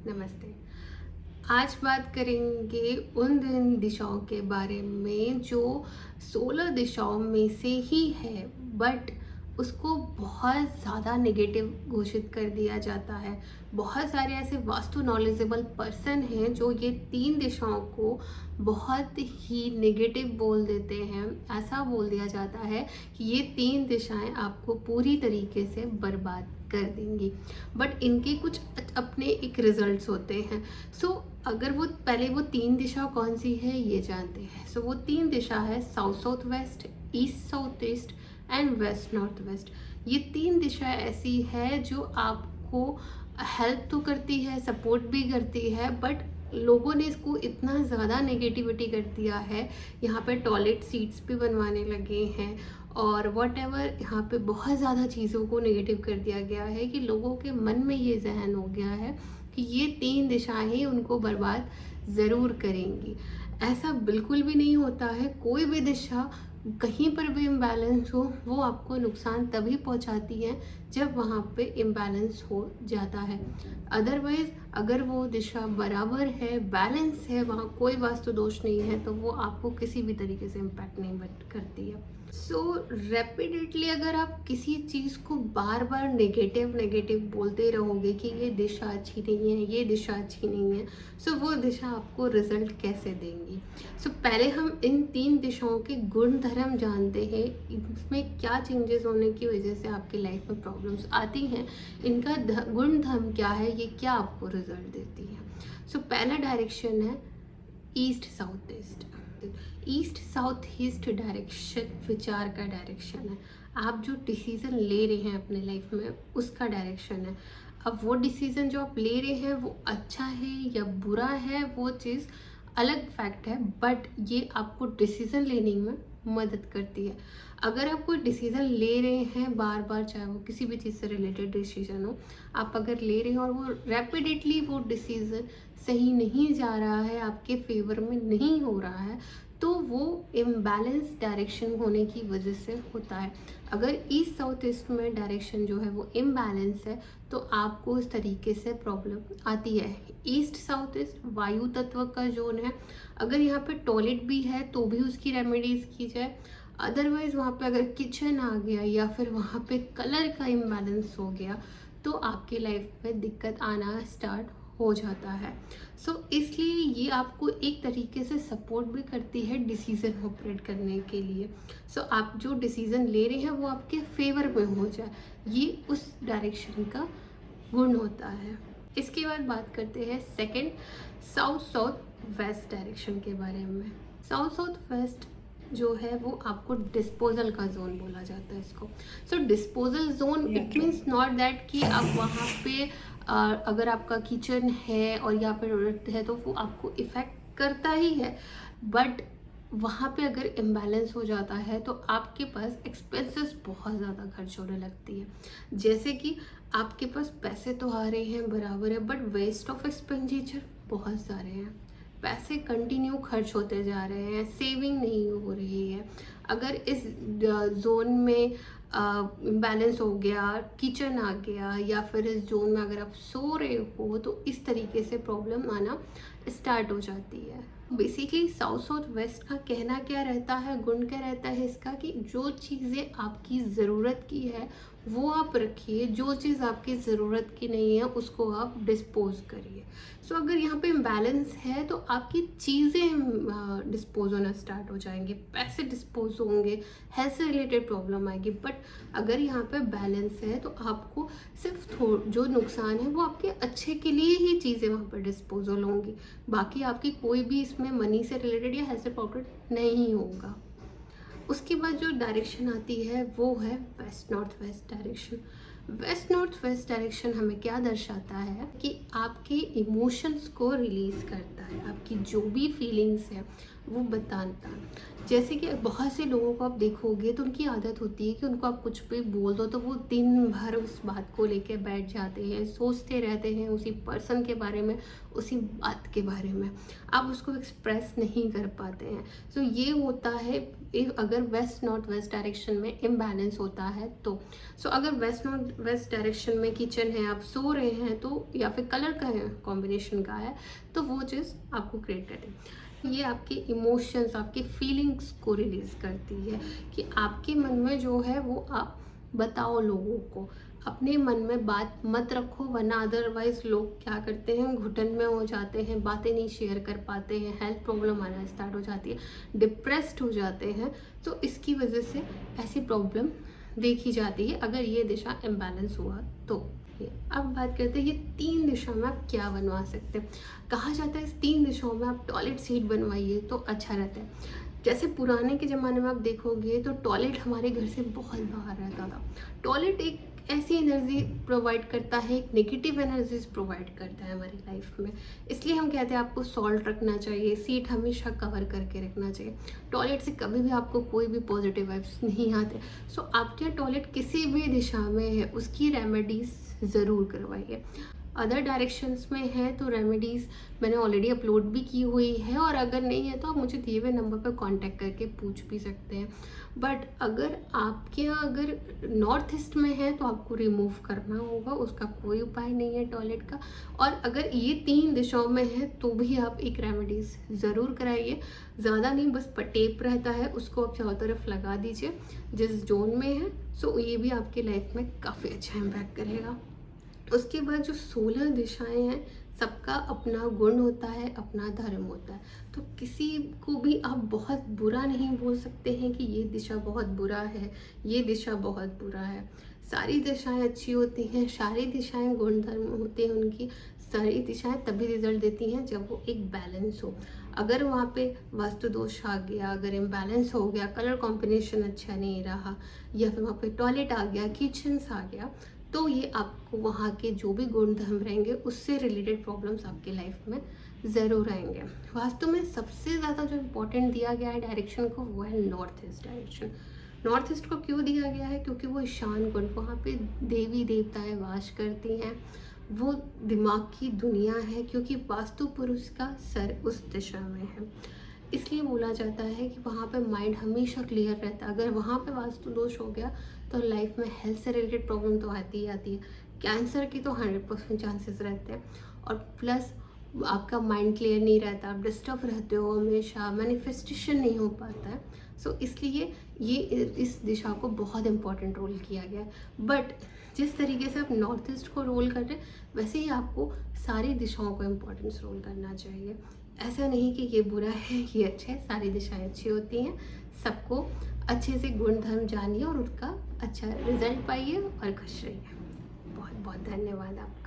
नमस्ते। आज बात करेंगे उन दिशाओं के बारे में जो 16 दिशाओं में से ही है, बट उसको बहुत ज़्यादा नेगेटिव घोषित कर दिया जाता है। बहुत सारे ऐसे वास्तु नॉलेजेबल पर्सन हैं जो ये 3 दिशाओं को बहुत ही नेगेटिव बोल देते हैं। ऐसा बोल दिया जाता है कि ये 3 दिशाएं आपको पूरी तरीके से बर्बाद कर देंगी, बट इनके कुछ अपने एक रिजल्ट्स होते हैं। अगर वो 3 दिशा कौन सी है ये जानते हैं। वो 3 दिशा है south south west, east south east and west north west. ये 3 दिशा ऐसी है जो आपको हेल्प तो करती है, सपोर्ट भी करती है, बट लोगों ने इसको इतना ज़्यादा नेगेटिविटी कर दिया है। यहाँ पे टॉयलेट सीट्स भी बनवाने लगे हैं और वॉट एवर, यहाँ पे बहुत ज़्यादा चीज़ों को नेगेटिव कर दिया गया है कि लोगों के मन में ये जहन हो गया है कि ये 3 दिशाएं ही उनको बर्बाद ज़रूर करेंगी। ऐसा बिल्कुल भी नहीं होता है। कोई भी दिशा कहीं पर भी इम्बैलेंस हो वो आपको नुकसान तभी पहुंचाती है जब वहाँ पे इम्बैलेंस हो जाता है। अदरवाइज अगर वो दिशा बराबर है, बैलेंस है, वहाँ कोई वास्तु दोष नहीं है, तो वो आपको किसी भी तरीके से इम्पैक्ट नहीं करती है। रेपिडेटली अगर आप किसी चीज़ को बार बार नेगेटिव बोलते रहोगे कि ये दिशा अच्छी नहीं है, ये दिशा अच्छी नहीं है, वो दिशा आपको रिजल्ट कैसे देंगी। पहले हम इन 3 दिशाओं के गुण धर्म जानते हैं, इसमें क्या चेंजेस होने की वजह से आपकी लाइफ में प्रॉब्लम्स आती हैं, इनका गुण धर्म क्या है, ये क्या आपको रिजल्ट देती है। पहला डायरेक्शन है east south east. East south east direction विचार का डायरेक्शन है। आप जो डिसीज़न ले रहे हैं अपने लाइफ में उसका डायरेक्शन है। अब वो डिसीज़न जो आप ले रहे हैं वो अच्छा है या बुरा है वो चीज़ अलग फैक्ट है, बट ये आपको डिसीज़न लेने में मदद करती है। अगर आप कोई डिसीज़न ले रहे हैं बार बार, चाहे वो किसी भी चीज़ से रिलेटेड डिसीज़न हो, आप अगर ले रहे हैं और वो रैपिडेटली वो डिसीज़न सही नहीं जा रहा है, आपके फेवर में नहीं हो रहा है, तो वो इम्बैलेंस डायरेक्शन होने की वजह से होता है। अगर ईस्ट साउथ ईस्ट में डायरेक्शन जो है वो इम्बैलेंस है तो आपको इस तरीके से प्रॉब्लम आती है। ईस्ट साउथ ईस्ट वायु तत्व का जोन है। अगर यहाँ पे टॉयलेट भी है तो भी उसकी रेमेडीज की जाए। अदरवाइज वहाँ पे अगर किचन आ गया या फिर वहाँ पे कलर का इम्बैलेंस हो गया तो आपकी लाइफ में दिक्कत आना स्टार्ट हो जाता है। इसलिए ये आपको एक तरीके से सपोर्ट भी करती है डिसीज़न ऑपरेट करने के लिए। आप जो डिसीज़न ले रहे हैं वो आपके फेवर में हो जाए, ये उस डायरेक्शन का गुण होता है। इसके बाद बात करते हैं second south south west direction के बारे में। साउथ साउथ वेस्ट जो है वो आपको डिस्पोजल का जोन बोला जाता है इसको। Disposal zone it means not that कि आप वहाँ पे अगर आपका किचन है और या फिर टॉयलेट है तो वो आपको इफ़ेक्ट करता ही है, बट वहाँ पे अगर इम्बैलेंस हो जाता है तो आपके पास एक्सपेंसेस बहुत ज़्यादा खर्च होने लगती है। जैसे कि आपके पास पैसे तो आ रहे हैं बराबर है, बट वेस्ट ऑफ एक्सपेंडिचर बहुत सारे हैं। पैसे कंटिन्यू खर्च होते जा रहे हैं, सेविंग नहीं हो रही है। अगर इस जोन में इम्बैलेंस हो गया, किचन आ गया या फिर इस जोन में अगर आप सो रहे हो तो इस तरीके से प्रॉब्लम आना स्टार्ट हो जाती है। बेसिकली साउथ साउथ वेस्ट का कहना क्या रहता है, गुण क्या रहता है इसका कि जो चीज़ें आपकी ज़रूरत की है वो आप रखिए, जो चीज़ आपकी ज़रूरत की नहीं है उसको आप डिस्पोज करिए। अगर यहाँ पे इम्बैलेंस है तो आपकी चीज़ें डिस्पोज होना स्टार्ट हो जाएंगे, पैसे डिस्पोज होंगे, हेल्थ से रिलेटेड प्रॉब्लम आएगी। बट अगर यहाँ पे बैलेंस है तो आपको सिर्फ जो नुकसान है वो आपके अच्छे के लिए ही चीज़ें वहाँ पर डिस्पोजल होंगी, बाकी आपकी कोई भी इसमें मनी से रिलेटेड या हेल्थ से प्रॉब्लम नहीं होगा। उसके बाद जो डायरेक्शन आती है वो है west north west direction. West north west direction हमें क्या दर्शाता है कि आपके इमोशंस को रिलीज़ करता है, आपकी जो भी फीलिंग्स है वो बताता है। जैसे कि बहुत से लोगों को आप देखोगे तो उनकी आदत होती है कि उनको आप कुछ भी बोल दो तो वो दिन भर उस बात को लेके बैठ जाते हैं, सोचते रहते हैं उसी पर्सन के बारे में, उसी बात के बारे में। आप उसको एक्सप्रेस नहीं कर पाते हैं। सो ये होता है अगर वेस्ट नॉर्थ वेस्ट डायरेक्शन में इम्बैलेंस होता है तो। सो अगर वेस्ट नॉर्थ वेस्ट डायरेक्शन में किचन है, आप सो रहे हैं तो, या फिर कलर का है, कॉम्बिनेशन का है, तो वो चीज़ आपको क्रिएट करती है। ये आपके इमोशंस, आपके फीलिंग्स को रिलीज करती है कि आपके मन में जो है वो आप बताओ लोगों को। अपने मन में बात मत रखो, वरना अदरवाइज लोग क्या करते हैं, घुटन में हो जाते हैं, बातें नहीं शेयर कर पाते हैं, हेल्थ प्रॉब्लम आना स्टार्ट हो जाती है, डिप्रेस्ड हो जाते हैं। तो इसकी वजह से ऐसी प्रॉब्लम देखी जाती है अगर ये दिशा इम्बैलेंस हुआ तो। अब बात करते हैं ये 3 दिशा में आप क्या बनवा सकते हैं। कहा जाता है इस 3 दिशाओं में आप टॉयलेट सीट बनवाइए तो अच्छा रहता है। जैसे पुराने के ज़माने में आप देखोगे तो टॉयलेट हमारे घर से बहुत बाहर रहता था। टॉयलेट एक ऐसी एनर्जी प्रोवाइड करता है, एक नेगेटिव एनर्जीज प्रोवाइड करता है हमारी लाइफ में। इसलिए हम कहते हैं आपको सॉल्ट रखना चाहिए, सीट हमेशा कवर करके रखना चाहिए। टॉयलेट से कभी भी आपको कोई भी पॉजिटिव वाइब्स नहीं आते। सो आपके टॉयलेट किसी भी दिशा में है उसकी रेमेडीज ज़रूर करवाइए। अदर डायरेक्शंस में है तो रेमेडीज़ मैंने ऑलरेडी अपलोड भी की हुई है, और अगर नहीं है तो आप मुझे दिए हुए नंबर पर कांटेक्ट करके पूछ भी सकते हैं। बट अगर आपके यहाँ अगर नॉर्थ ईस्ट में है तो आपको रिमूव करना होगा, उसका कोई उपाय नहीं है टॉयलेट का। और अगर ये 3 दिशाओं में है तो भी आप एक रेमेडीज़ ज़रूर कराइए। ज़्यादा नहीं, बस टेप रहता है उसको आप चारों तरफ लगा दीजिए जिस जोन में है। सो ये भी आपकी लाइफ में काफ़ी अच्छा इम्पैक्ट करेगा। उसके बाद जो 16 दिशाएं हैं, सबका अपना गुण होता है, अपना धर्म होता है। तो किसी को भी आप बहुत बुरा नहीं बोल सकते हैं कि ये दिशा बहुत बुरा है, ये दिशा बहुत बुरा है। सारी दिशाएं अच्छी होती हैं, सारी दिशाएं गुण धर्म होते हैं उनकी। सारी दिशाएं तभी रिजल्ट देती हैं जब वो एक बैलेंस हो। अगर वहाँ पे वास्तु दोष आ गया, अगर इम्बैलेंस हो गया, कलर कॉम्बिनेशन अच्छा नहीं रहा, या फिर वहाँ पे टॉयलेट आ गया, किचन्स आ गया, तो ये आपको वहाँ के जो भी गुण धर्म रहेंगे उससे रिलेटेड प्रॉब्लम्स आपके लाइफ में ज़रूर आएंगे। वास्तु में सबसे ज़्यादा जो इम्पोर्टेंट दिया गया है डायरेक्शन को, वो है north east direction. North east को क्यों दिया गया है? क्योंकि वो ईशान कुंड, वहाँ पे देवी देवताएं वास करती हैं, वो दिमाग की दुनिया है, क्योंकि वास्तु पुरुष का सर उस दिशा में है। इसलिए बोला जाता है कि वहाँ पे माइंड हमेशा क्लियर रहता है। अगर वहाँ पे वास्तु दोष हो गया तो लाइफ में हेल्थ से रिलेटेड प्रॉब्लम तो आती ही आती है। कैंसर की तो 100% चांसेस रहते हैं, और प्लस आपका माइंड क्लियर नहीं रहता, आप डिस्टर्ब रहते हो हमेशा, मैनिफेस्टेशन नहीं हो पाता है। सो इसलिए ये इस दिशा को बहुत इम्पोर्टेंट रोल किया गया है। बट जिस तरीके से आप नॉर्थ ईस्ट को रोल कर रहे हैं, वैसे ही आपको सारी दिशाओं को इम्पोर्टेंस रोल करना चाहिए। ऐसा नहीं कि ये बुरा है, ये अच्छा है, सारी दिशाएं अच्छी होती हैं। सबको अच्छे से गुण धर्म जानिए और उसका अच्छा रिजल्ट पाइए और खुश रहिए। बहुत बहुत धन्यवाद आपका।